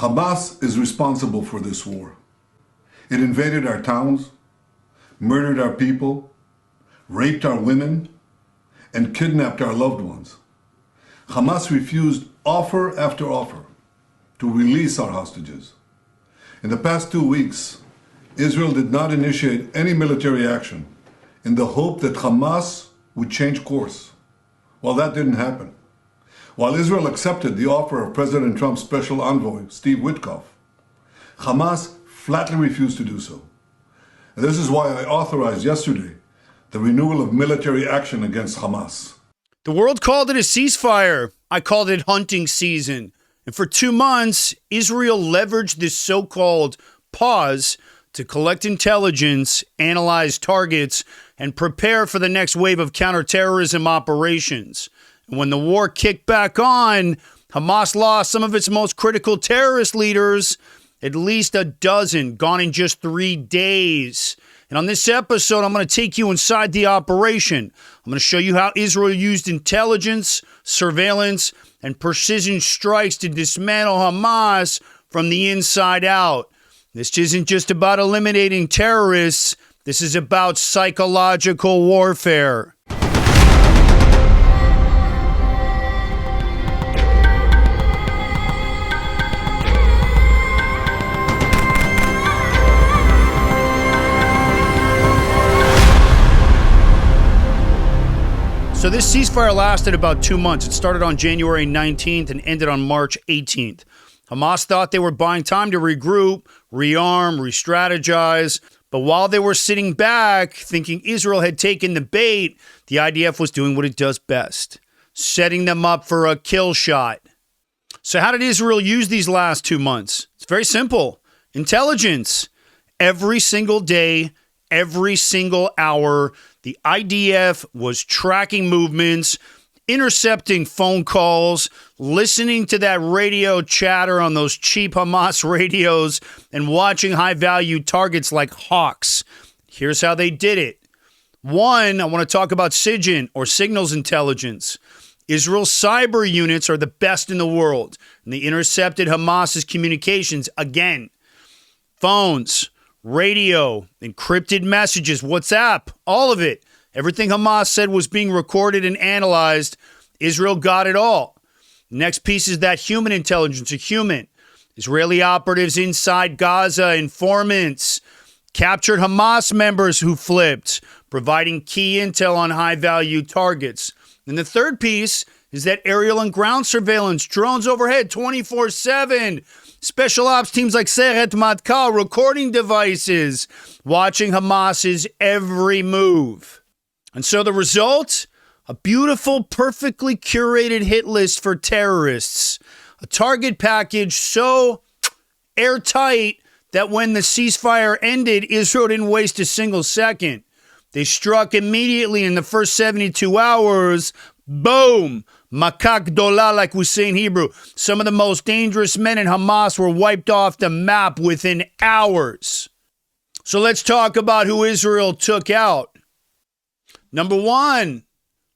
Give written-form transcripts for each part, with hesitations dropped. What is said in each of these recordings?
Hamas is responsible for this war. It invaded our towns, murdered our people, raped our women, and kidnapped our loved ones. Hamas refused offer after offer to release our hostages. In the past 2 weeks, Israel did not initiate any military action in the hope that Hamas would change course. Well, that didn't happen. While Israel accepted the offer of President Trump's special envoy, Steve Witkoff, Hamas flatly refused to do so. And this is why I authorized yesterday the renewal of military action against Hamas. The world called it a ceasefire. I called it hunting season. And for 2 months, Israel leveraged this so-called pause to collect intelligence, analyze targets, and prepare for the next wave of counterterrorism operations. And when the war kicked back on, Hamas lost some of its most critical terrorist leaders, at least a dozen, gone in just 3 days. And on this episode, I'm going to take you inside the operation. I'm going to show you how Israel used intelligence, surveillance, and precision strikes to dismantle Hamas from the inside out. This isn't just about eliminating terrorists. This is about psychological warfare. So this ceasefire lasted about 2 months. It started on January 19th and ended on March 18th. Hamas thought they were buying time to regroup, rearm, re-strategize. But while they were sitting back, thinking Israel had taken the bait, the IDF was doing what it does best, setting them up for a kill shot. So how did Israel use these last 2 months? It's very simple. Intelligence. Every single day, every single hour, the IDF was tracking movements, intercepting phone calls, listening to that radio chatter on those cheap Hamas radios, and watching high-value targets like hawks. Here's how they did it. One, I want to talk about SIGINT, or signals intelligence. Israel's cyber units are the best in the world, and they intercepted Hamas's communications again. Phones, radio, encrypted messages, WhatsApp, all of it. Everything Hamas said was being recorded and analyzed. Israel got it all. Next piece is that human intelligence, a human. Israeli operatives inside Gaza, informants, captured Hamas members who flipped, providing key intel on high-value targets. And the third piece is that aerial and ground surveillance, drones overhead 24/7, special ops teams like Seret Matkal, recording devices, watching Hamas's every move. And so the result? A beautiful, perfectly curated hit list for terrorists. A target package so airtight that when the ceasefire ended, Israel didn't waste a single second. They struck immediately in the first 72 hours. Boom! Makak dola, like we say in Hebrew. Some of the most dangerous men in Hamas were wiped off the map within hours. So let's talk about who Israel took out. Number one,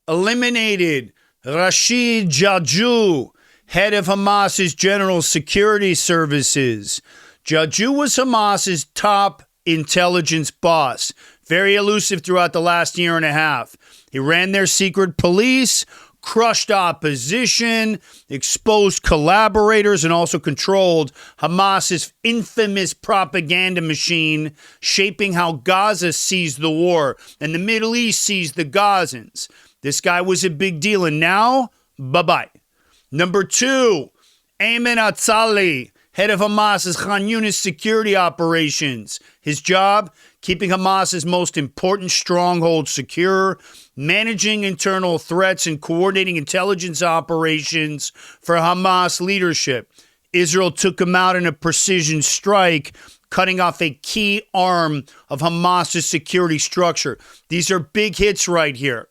eliminated Rashid Jaju, head of Hamas's General Security Services. Jaju was Hamas's top intelligence boss, very elusive throughout the last year and a half. He ran their secret police, crushed opposition, exposed collaborators, and also controlled Hamas's infamous propaganda machine, shaping how Gaza sees the war and the Middle East sees the Gazans. This guy was a big deal, and now, bye-bye. Number two, Ayman Atzali, head of Hamas's Khan Yunis security operations. His job, keeping Hamas's most important stronghold secure, managing internal threats, and coordinating intelligence operations for Hamas leadership. Israel took him out in a precision strike, cutting off a key arm of Hamas's security structure. These are big hits right here.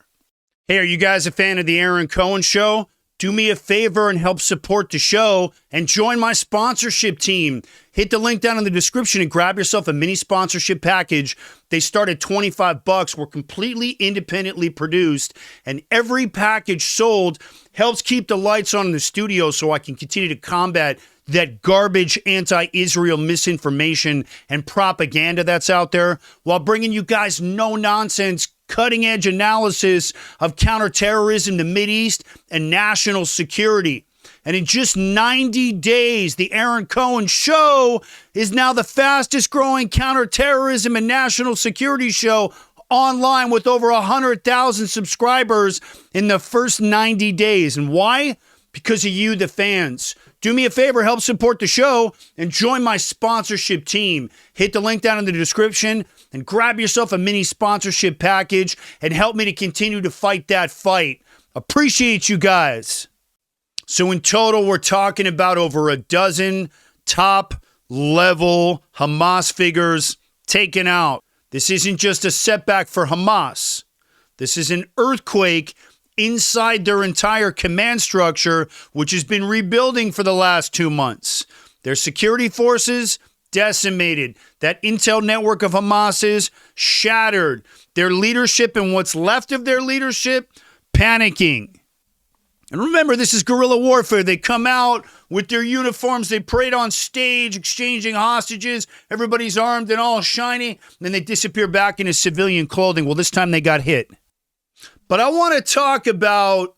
Hey, are you guys a fan of the Aaron Cohen Show? Do me a favor and help support the show and join my sponsorship team. Hit the link down in the description and grab yourself a mini sponsorship package. They start at $25. We're completely independently produced, and every package sold helps keep the lights on in the studio so I can continue to combat that garbage anti-Israel misinformation and propaganda that's out there, while bringing you guys no-nonsense, cutting-edge analysis of counterterrorism, the Mideast, and national security. And in just 90 days, the Aaron Cohen Show is now the fastest growing counterterrorism and national security show online with over 100,000 subscribers in the first 90 days. And why? Because of you, the fans. Do me a favor, help support the show and join my sponsorship team. Hit the link down in the description and grab yourself a mini sponsorship package and help me to continue to fight that fight. Appreciate you guys. So in total, we're talking about over a dozen top-level Hamas figures taken out. This isn't just a setback for Hamas. This is an earthquake inside their entire command structure, which has been rebuilding for the last 2 months. Their security forces decimated. That intel network of Hamas is shattered. Their leadership and what's left of their leadership, panicking. And remember, this is guerrilla warfare. They come out with their uniforms. They parade on stage, exchanging hostages. Everybody's armed and all shiny. And then they disappear back into civilian clothing. Well, this time they got hit. But I want to talk about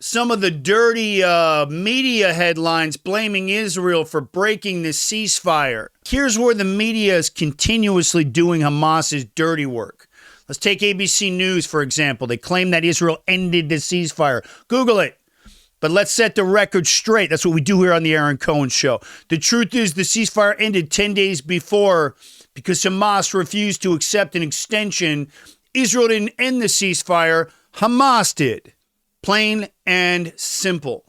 some of the dirty media headlines blaming Israel for breaking the ceasefire. Here's where the media is continuously doing Hamas's dirty work. Let's take ABC News, for example. They claim that Israel ended the ceasefire. Google it. But let's set the record straight. That's what we do here on the Aaron Cohen Show. The truth is the ceasefire ended 10 days before because Hamas refused to accept an extension. Israel didn't end the ceasefire. Hamas did. Plain and simple.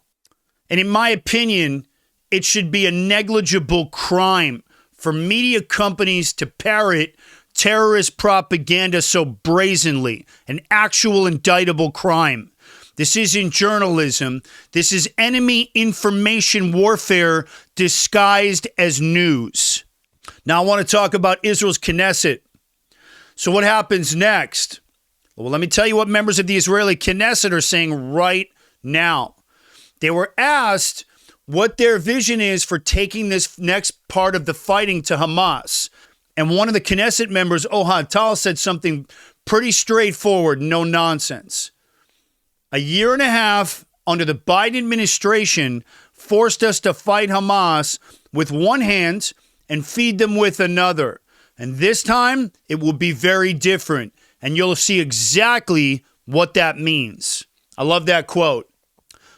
And in my opinion, it should be a negligible crime for media companies to parrot terrorist propaganda so brazenly. An actual indictable crime. This isn't journalism. This is enemy information warfare disguised as news. Now, I want to talk about Israel's Knesset. So what happens next? Well, let me tell you what members of the Israeli Knesset are saying right now. They were asked what their vision is for taking this next part of the fighting to Hamas. And one of the Knesset members, Ohad Tal, said something pretty straightforward, no nonsense. A year and a half under the Biden administration forced us to fight Hamas with one hand and feed them with another. And this time, it will be very different. And you'll see exactly what that means. I love that quote.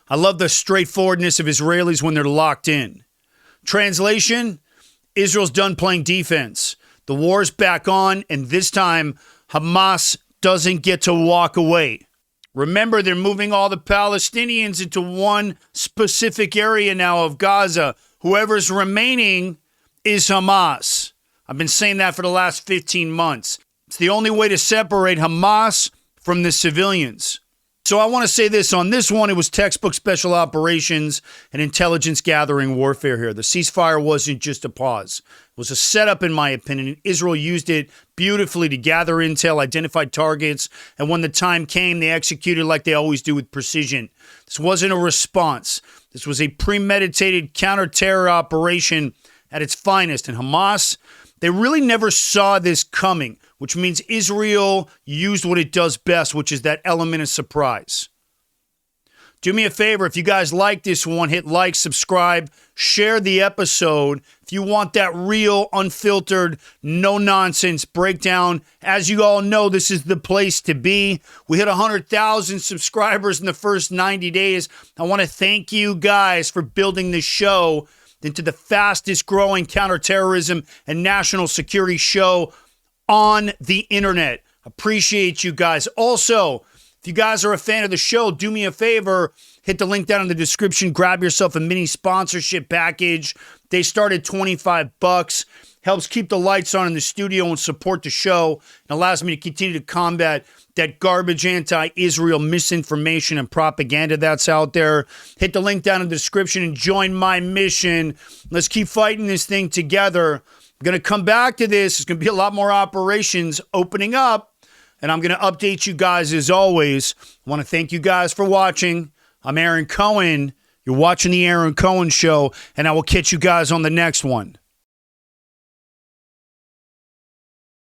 I love the straightforwardness of Israelis when they're locked in. Translation, Israel's done playing defense. The war's back on, and this time, Hamas doesn't get to walk away. Remember, they're moving all the Palestinians into one specific area now of Gaza. Whoever's remaining is Hamas. I've been saying that for the last 15 months. It's the only way to separate Hamas from the civilians. So I want to say this. On this one, it was textbook special operations and intelligence gathering warfare here. The ceasefire wasn't just a pause. It was a setup, in my opinion. Israel used it beautifully to gather intel, identify targets, and when the time came, they executed like they always do with precision. This wasn't a response. This was a premeditated counter-terror operation at its finest. And Hamas, they really never saw this coming, which means Israel used what it does best, which is that element of surprise. Do me a favor, if you guys like this one, hit like, subscribe, share the episode. If you want that real, unfiltered, no-nonsense breakdown, as you all know, this is the place to be. We hit 100,000 subscribers in the first 90 days. I want to thank you guys for building this show into the fastest growing counterterrorism and national security show on the internet. Appreciate you guys. Also, if you guys are a fan of the show, do me a favor, hit the link down in the description, grab yourself a mini sponsorship package. They start at $25. Helps keep the lights on in the studio and support the show, and allows me to continue to combat that garbage anti-Israel misinformation and propaganda that's out there. Hit the link down in the description and join my mission. Let's keep fighting this thing together. I'm going to come back to this. There's going to be a lot more operations opening up, and I'm going to update you guys as always. I want to thank you guys for watching. I'm Aaron Cohen. You're watching the Aaron Cohen Show, and I will catch you guys on the next one.